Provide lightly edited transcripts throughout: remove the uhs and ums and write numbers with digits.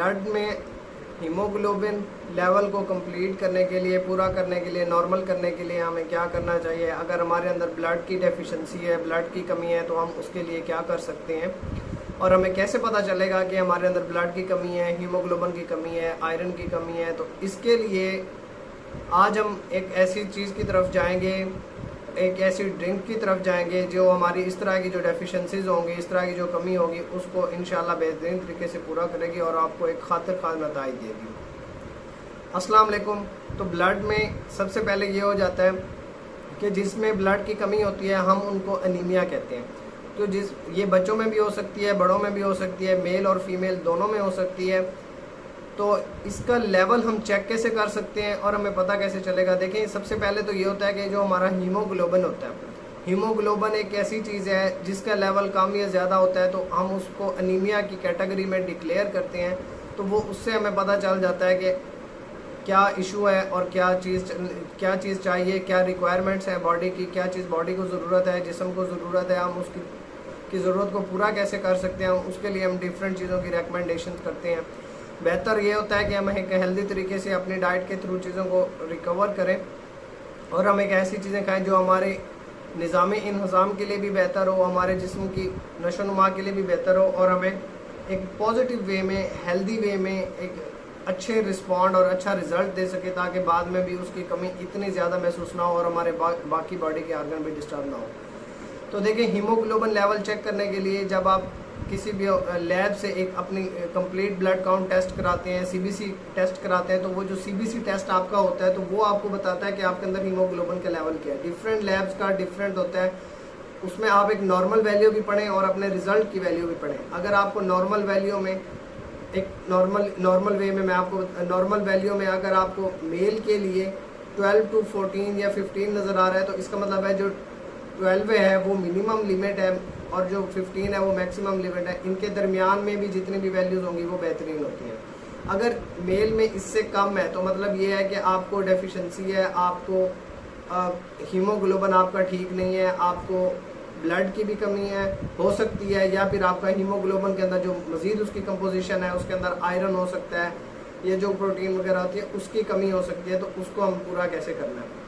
Blood में haemoglobin level को complete करने के लिए, पूरा करने के लिए, नॉर्मल करने के लिए हमें क्या करना चाहिए। अगर हमारे अंदर ब्लड की डेफिशिएंसी है, ब्लड की कमी है, तो हम उसके लिए क्या कर सकते हैं और हमें कैसे पता चलेगा कि हमारे अंदर ब्लड की कमी है, हीमोग्लोबिन की कमी है, आयरन की कमी है। तो इसके लिए आज हम एक ऐसी चीज़ की तरफ जाएंगे, एक ऐसी ड्रिंक की तरफ जाएंगे जो हमारी इस तरह की जो डेफिशिएंसीज होंगी, इस तरह की जो कमी होगी, उसको इंशाल्लाह बेहतरीन तरीके से पूरा करेगी और आपको एक खातिर खास नताइज देगी। अस्सलाम वालेकुम। तो ब्लड में सबसे पहले ये हो जाता है कि जिसमें ब्लड की कमी होती है हम उनको एनीमिया कहते हैं। तो ये बच्चों में भी हो सकती है, बड़ों में भी हो सकती है, मेल और फीमेल दोनों में हो सकती है। तो इसका लेवल हम चेक कैसे कर सकते हैं और हमें पता कैसे चलेगा। देखें, सबसे पहले तो ये होता है कि जो हमारा हीमोग्लोबिन होता है, हीमोग्लोबिन एक ऐसी चीज़ है जिसका लेवल कम या ज़्यादा होता है, तो हम उसको एनीमिया की कैटेगरी में डिक्लेयर करते हैं। तो वो उससे हमें पता चल जाता है कि क्या इशू है और क्या चीज़ चाहिए, क्या रिक्वायरमेंट्स हैं बॉडी की, क्या चीज़ बॉडी को ज़रूरत है, जिस्म को ज़रूरत है, हम उसकी ज़रूरत को पूरा कैसे कर सकते हैं। उसके लिए हम डिफरेंट चीज़ों की रिकमेंडेशन करते हैं। बेहतर ये होता है कि हम एक हेल्दी तरीके से अपनी डाइट के थ्रू चीज़ों को रिकवर करें और हम एक ऐसी चीज़ें खाएं जो हमारे निज़ाम इंहज़ाम के लिए भी बेहतर हो, हमारे जिस्म की नशोनुमा के लिए भी बेहतर हो और हमें एक पॉजिटिव वे में, हेल्दी वे में एक अच्छे रिस्पॉन्ड और अच्छा रिजल्ट दे सके, ताकि बाद में भी उसकी कमी इतनी ज़्यादा महसूस ना हो और हमारे बाकी बॉडी के ऑर्गन भी डिस्टर्ब ना हो। तो देखिए, हीमोग्लोबिन लेवल चेक करने के लिए जब आप किसी भी लैब से एक अपनी कंप्लीट ब्लड काउंट टेस्ट कराते हैं, सीबीसी टेस्ट कराते हैं, तो वो जो सीबीसी टेस्ट आपका होता है तो वो आपको बताता है कि आपके अंदर हीमोग्लोबिन का लेवल क्या है। डिफरेंट लैब्स का डिफरेंट होता है, उसमें आप एक नॉर्मल वैल्यू भी पढ़ें और अपने रिजल्ट की वैल्यू भी पढ़ें। अगर आपको नॉर्मल वैल्यू में एक नॉर्मल वे में मैं आपको नॉर्मल वैल्यू में अगर आपको मेल के लिए 12 to 14 या 15 नज़र आ रहा है, तो इसका मतलब है जो 12 है वो मिनिमम लिमिट है और जो 15 है वो मैक्सिमम लिमिट है। इनके दरमियान में भी जितनी भी वैल्यूज़ होंगी वो बेहतरीन होती हैं। अगर मेल में इससे कम है तो मतलब ये है कि आपको डेफिशिएंसी है, आपको हीमोग्लोबिन आपका ठीक नहीं है, आपको ब्लड की भी कमी है हो सकती है, या फिर आपका हीमोग्लोबिन के अंदर जो मज़ीद उसकी कंपोजिशन है उसके अंदर आयरन हो सकता है, ये जो प्रोटीन वगैरह होती है उसकी कमी हो सकती है। तो उसको हम पूरा कैसे करना है।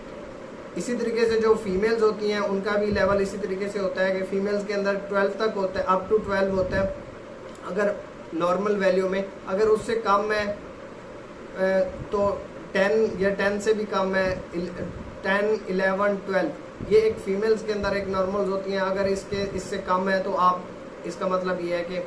इसी तरीके से जो फीमेल्स होती हैं उनका भी लेवल इसी तरीके से होता है कि फीमेल्स के अंदर 12 तक होता है, अप टू 12 होता है अगर नॉर्मल वैल्यू में। अगर उससे कम है तो 10 या 10 से भी कम है, 10, 11, 12, ये एक फीमेल्स के अंदर एक नॉर्मल्स होती हैं। अगर इससे कम है तो आप, इसका मतलब ये है कि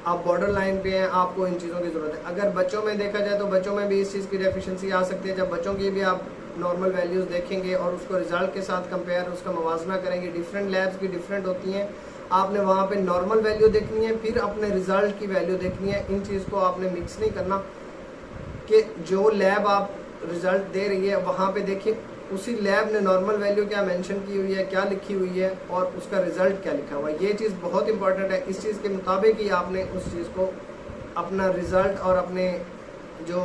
आप बॉर्डर लाइन पे हैं, आपको इन चीज़ों की ज़रूरत है। अगर बच्चों में देखा जाए तो बच्चों में भी इस चीज़ की डेफिशिएंसी आ सकती है। जब बच्चों की भी आप नॉर्मल वैल्यूज़ देखेंगे और उसको रिजल्ट के साथ कंपेयर, उसका मवाजना करेंगे, डिफरेंट लैब्स की डिफरेंट होती हैं, आपने वहाँ पे नॉर्मल वैल्यू देखनी है, फिर अपने रिजल्ट की वैल्यू देखनी है। इन चीज़ को आपने मिक्स नहीं करना कि जो लैब आप रिजल्ट दे रही है वहाँ पे देखिए उसी लैब ने नॉर्मल वैल्यू क्या मेंशन की हुई है, क्या लिखी हुई है और उसका रिजल्ट क्या लिखा हुआ है। ये चीज़ बहुत इंपॉर्टेंट है। इस चीज़ के मुताबिक ही आपने उस चीज़ को अपना रिजल्ट और अपने जो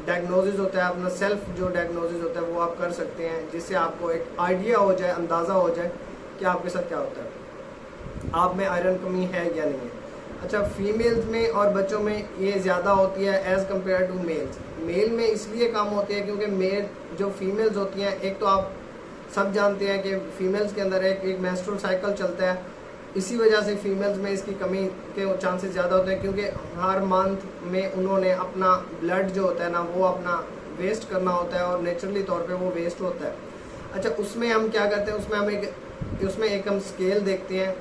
डायग्नोसिस होता है, अपना सेल्फ जो डायग्नोसिस होता है वो आप कर सकते हैं, जिससे आपको एक आइडिया हो जाए, अंदाज़ा हो जाए कि आपके साथ क्या होता है, आप में आयरन कमी है या नहीं है। अच्छा, फीमेल्स में और बच्चों में ये ज़्यादा होती है as compared to males. Male में इसलिए कम होती है क्योंकि मेल जो फीमेल्स होती हैं, एक तो आप सब जानते हैं कि फीमेल्स के अंदर एक मेंस्ट्रुअल साइकिल चलता है, इसी वजह से फीमेल्स में इसकी कमी के चांसेस ज़्यादा होते हैं क्योंकि हर मंथ में उन्होंने अपना ब्लड जो होता है ना वो अपना वेस्ट करना होता है और नेचुरली तौर पे वो वेस्ट होता है। अच्छा, उसमें हम क्या करते हैं, उसमें एक हम स्केल देखते हैं।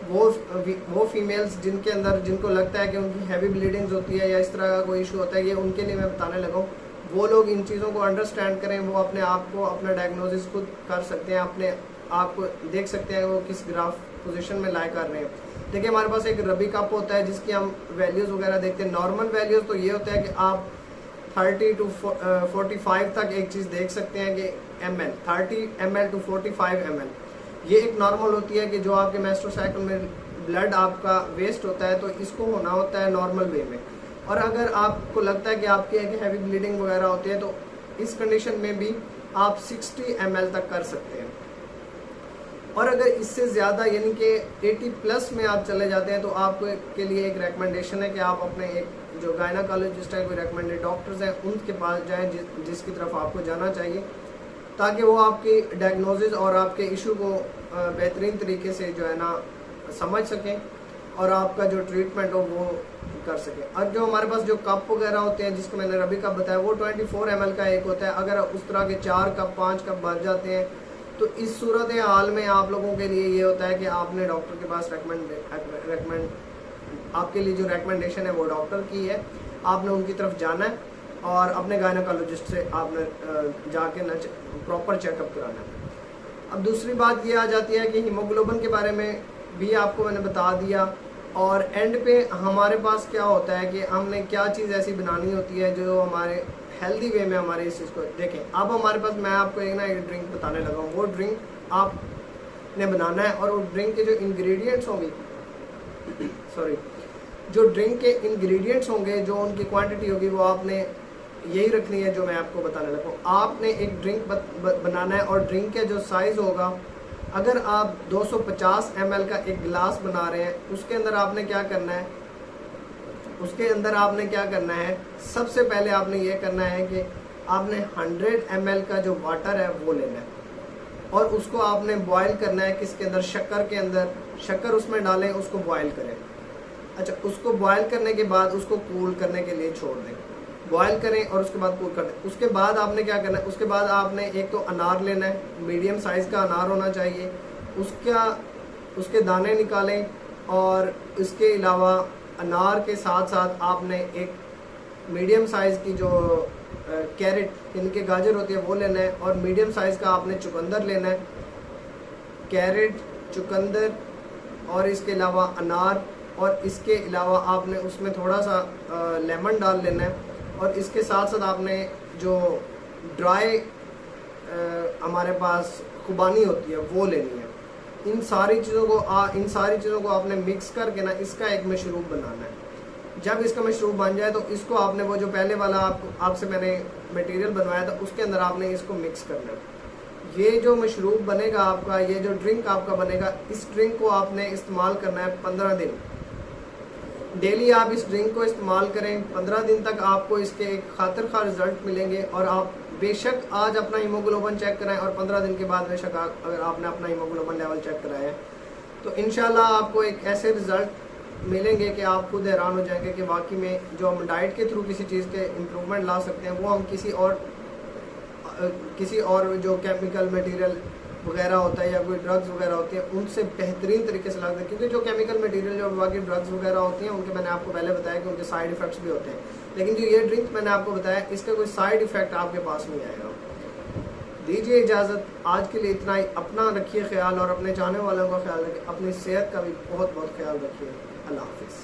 वो फीमेल्स जिनको लगता है कि उनकी हैवी ब्लीडिंग्स होती है या इस तरह का कोई इशू होता है, ये उनके लिए मैं बताने लगा हूँ। वो लोग इन चीज़ों को अंडरस्टैंड करें, वो अपने आप को अपना डायग्नोसिस खुद कर सकते हैं, अपने आप को देख सकते हैं वो किस ग्राफ पोजीशन में लाई कर रहे हैं। देखिए, हमारे पास एक रबी कप होता है जिसकी हम वैल्यूज़ वगैरह देखते हैं। नॉर्मल वैल्यूज़ तो ये होता है कि आप 30 to 45 तक एक चीज़ देख सकते हैं कि ml, 30 ml to 45 ml ये एक नॉर्मल होती है कि जो आपके मेंस्ट्रुअल साइकिल में ब्लड आपका वेस्ट होता है तो इसको होना होता है नॉर्मल वे में। और अगर आपको लगता है कि आपकी एक हैवी ब्लीडिंग वगैरह होती है तो इस कंडीशन में भी आप 60 ml तक कर सकते हैं। और अगर इससे ज़्यादा यानी कि 80+ में आप चले जाते हैं तो आपके लिए एक रेकमेंडेशन है कि आप अपने एक जो गायनाकोलॉजिस्ट है, कोई रेकमेंडेड डॉक्टर्स हैं, उनके पास जाएं जिसकी तरफ आपको जाना चाहिए, ताकि वो आपकी डायग्नोसिस और आपके इशू को बेहतरीन तरीके से जो है ना समझ सकें और आपका जो ट्रीटमेंट हो वो कर सकें। अब जो हमारे पास जो कप वगैरह होते हैं, जिसको मैंने रबी कप बताया, वो 24 ml का एक होता है। अगर उस तरह के 4 कप 5 कप भर जाते हैं तो इस सूरत हाल में आप लोगों के लिए ये होता है कि आपने डॉक्टर के पास रेकमेंड आपके लिए जो रेकमेंडेशन है वो डॉक्टर की है, आपने उनकी तरफ जाना है और अपने गायनाकोलॉजिस्ट से आपने जाके ना प्रॉपर चेकअप कराना है। अब दूसरी बात ये आ जाती है कि हीमोग्लोबिन के बारे में भी आपको मैंने बता दिया, और एंड पे हमारे पास क्या होता है कि हमने क्या चीज़ ऐसी बनानी होती है जो हमारे हेल्दी वे में हमारे इस चीज़ को देखें। अब हमारे पास मैं आपको एक ड्रिंक बताने लगा हूँ, वो ड्रिंक आपने बनाना है और वो ड्रिंक के जो इंग्रेडिएंट्स होंगे जो ड्रिंक के इंग्रेडिएंट्स होंगे, जो उनकी क्वांटिटी होगी, वो आपने यही रखनी है जो मैं आपको बताने लगा हूँ। आपने एक ड्रिंक बनाना है और ड्रिंक का जो साइज़ होगा, अगर आप 250 ml का एक गिलास बना रहे हैं, उसके अंदर आपने क्या करना है, सबसे पहले आपने ये करना है कि आपने 100 ml का जो वाटर है वो लेना है और उसको आपने बॉयल करना है। किसके अंदर? शक्कर के अंदर। शक्कर उसमें डालें, उसको बॉयल करें। अच्छा, उसको बॉयल करने के बाद उसको कूल करने के लिए छोड़ दें। बॉयल करें और उसके बाद कूल कर दें। उसके बाद आपने क्या करना है, उसके बाद आपने एक तो अनार लेना है, मीडियम साइज़ का अनार होना चाहिए, उसके दाने निकालें और इसके अलावा अनार के साथ साथ आपने एक मीडियम साइज़ की जो कैरेट इनके गाजर होती है वो लेना है और मीडियम साइज़ का आपने चुकंदर लेना है। कैरेट, चुकंदर और इसके अलावा अनार, और इसके अलावा आपने उसमें थोड़ा सा लेमन डाल लेना है और इसके साथ साथ आपने जो ड्राई हमारे पास खुबानी होती है वो लेनी है। इन सारी चीज़ों को आपने मिक्स करके ना इसका एक मशरूब बनाना है। जब इसका मशरूब बन जाए तो इसको आपने वो जो पहले वाला आपसे मैंने मटेरियल बनवाया था उसके अंदर आपने इसको मिक्स करना है। ये जो मशरूब बनेगा आपका, ये जो ड्रिंक आपका बनेगा, इस ड्रिंक को आपने इस्तेमाल करना है 15 दिन। डेली आप इस ड्रिंक को इस्तेमाल करें। 15 दिन तक आपको इसके एक खातिर खा रिजल्ट मिलेंगे और आप बेशक आज अपना हीमोग्लोबिन चेक कराएं और 15 दिन के बाद बेशक अगर आपने अपना हीमोग्लोबिन लेवल चेक कराया है तो इंशाल्लाह आपको एक ऐसे रिजल्ट मिलेंगे कि आप खुद हैरान हो जाएंगे कि वाकई में जो हम डाइट के थ्रू किसी चीज़ के इम्प्रूवमेंट ला सकते हैं वो हम किसी और जो केमिकल मटेरियल वगैरह होता है या कोई ड्रग्स वगैरह होती है उनसे बेहतरीन तरीके से लगता है। क्योंकि जो केमिकल मटेरियल जो बाकी ड्रग्स वगैरह होती हैं उनके मैंने आपको पहले बताया कि उनके साइड इफ़ेक्ट्स भी होते हैं, लेकिन जो ये ड्रिंक मैंने आपको बताया इसका कोई साइड इफ़ेक्ट आपके पास नहीं आएगा। दीजिए इजाज़त, आज के लिए इतना ही। अपना रखिए ख्याल और अपने चाहने वालों का ख्याल रखिए, अपनी सेहत का भी बहुत बहुत ख्याल रखिए। अल्लाह हाफिज़।